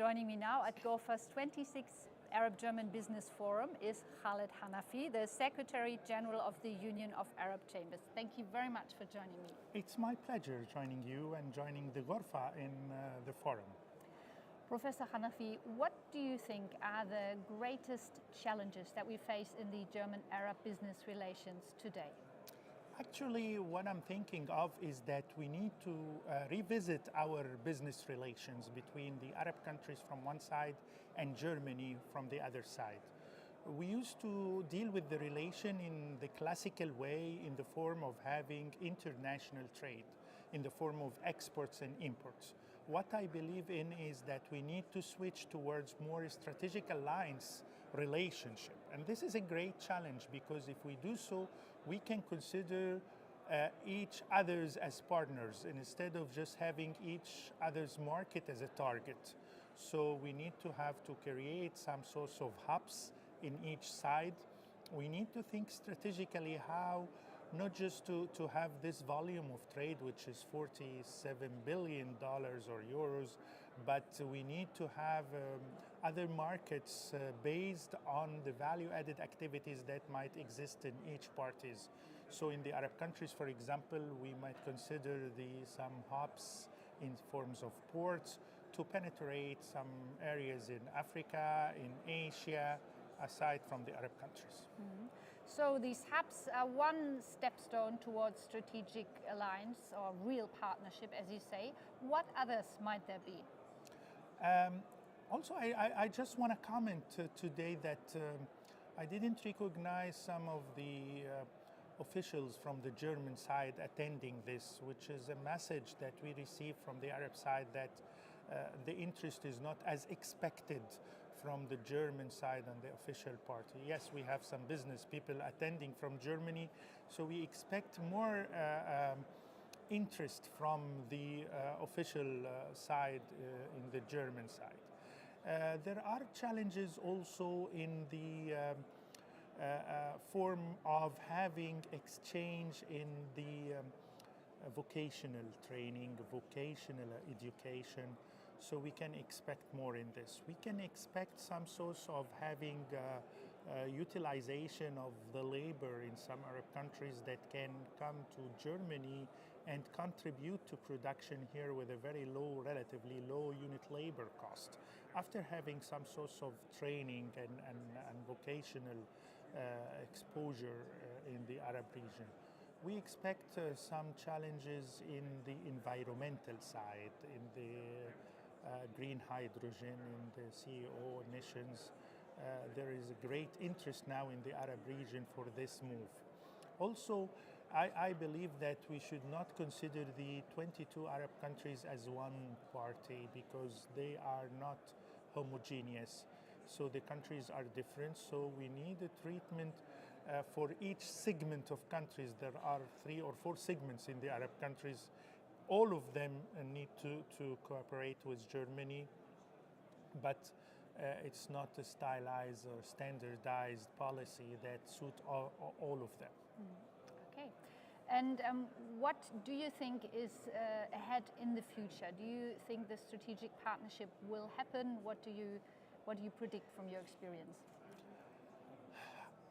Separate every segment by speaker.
Speaker 1: Joining me now at Ghorfa's 26th Arab-German Business Forum is Khaled Hanafy, the Secretary General of the Union of Arab Chambers. Thank you very much for joining me.
Speaker 2: It's my pleasure joining you and joining the Ghorfa in the forum.
Speaker 1: Professor Hanafy, what do you think are the greatest challenges that we face in the German-Arab business relations today?
Speaker 2: Actually, what I'm thinking of is that we need to revisit our business relations between the Arab countries from one side and Germany from the other side. We used to deal with the relation in the classical way in the form of having international trade, in the form of exports and imports. What I believe in is that we need to switch towards more strategic alliance relationship. And this is a great challenge because if we do so, we can consider each others as partners instead of just having each other's market as a target. So we need to have to create some sorts of hubs in each side. We need to think strategically how not just to have this volume of trade, which is $47 billion or euros, but we need to have other markets based on the value-added activities that might exist in each parties. So in the Arab countries, for example, we might consider some hubs in forms of ports to penetrate some areas in Africa, in Asia, aside from the Arab countries.
Speaker 1: Mm-hmm. So these hubs are one stepstone towards strategic alliance or real partnership, as you say. What others might there be?
Speaker 2: Also, I just want to comment today that I didn't recognize some of the officials from the German side attending this, which is a message that we received from the Arab side that the interest is not as expected from the German side and the official party. Yes, we have some business people attending from Germany, so we expect more interest from the official side in the German side. There are challenges also in the form of having exchange in the vocational training, vocational education, so we can expect more in this. We can expect some sorts of having utilization of the labor in some Arab countries that can come to Germany and contribute to production here with a very low, relatively low unit labor cost. After having some sorts of training and vocational exposure in the Arab region. We expect some challenges in the environmental side, in the green hydrogen, in the CO emissions. There is a great interest now in the Arab region for this move. Also, I believe that we should not consider the 22 Arab countries as one party because they are not homogeneous. So the countries are different, so we need a treatment for each segment of countries. There are 3 or 4 segments in the Arab countries. All of them need to cooperate with Germany, but it's not a stylized or standardized policy that suits all of them.
Speaker 1: Okay. And what do you think is ahead in the future? Do you think the strategic partnership will happen? What do you predict from your experience?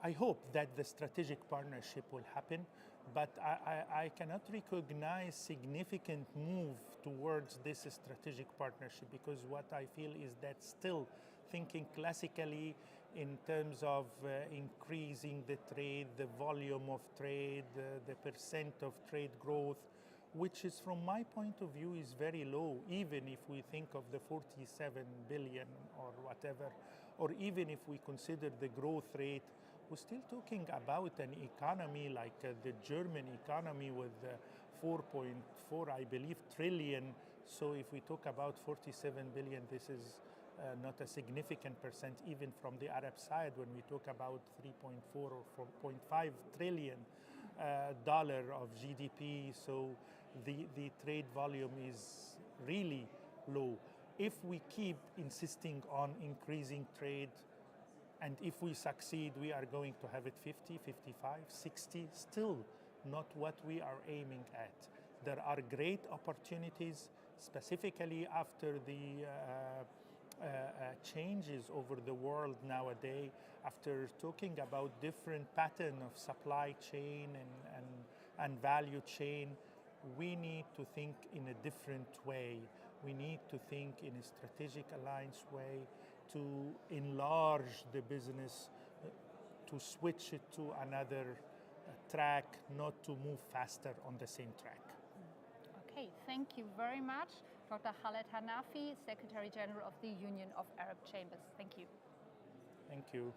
Speaker 2: I hope that the strategic partnership will happen, but I cannot recognize significant move towards this strategic partnership because what I feel is that still thinking classically in terms of increasing the trade, the volume of trade, the percent of trade growth, which is from my point of view is very low, even if we think of the 47 billion or whatever, or even if we consider the growth rate, we're still talking about an economy like the German economy with 4.4, I believe, trillion. So if we talk about 47 billion, this is not a significant percent even from the Arab side when we talk about 3.4 or 4.5 trillion dollar of GDP. So the trade volume is really low. If we keep insisting on increasing trade, and if we succeed, we are going to have it 50, 55, 60, still not what we are aiming at. There are great opportunities, specifically after the changes over the world nowadays, after talking about different pattern of supply chain and value chain, we need to think in a different way. We need to think in a strategic alliance way to enlarge the business, to switch it to another track, not to move faster on the same track.
Speaker 1: Okay, thank you very much, Dr. Khaled Hanafy, Secretary General of the Union of Arab Chambers. Thank you.
Speaker 2: Thank you.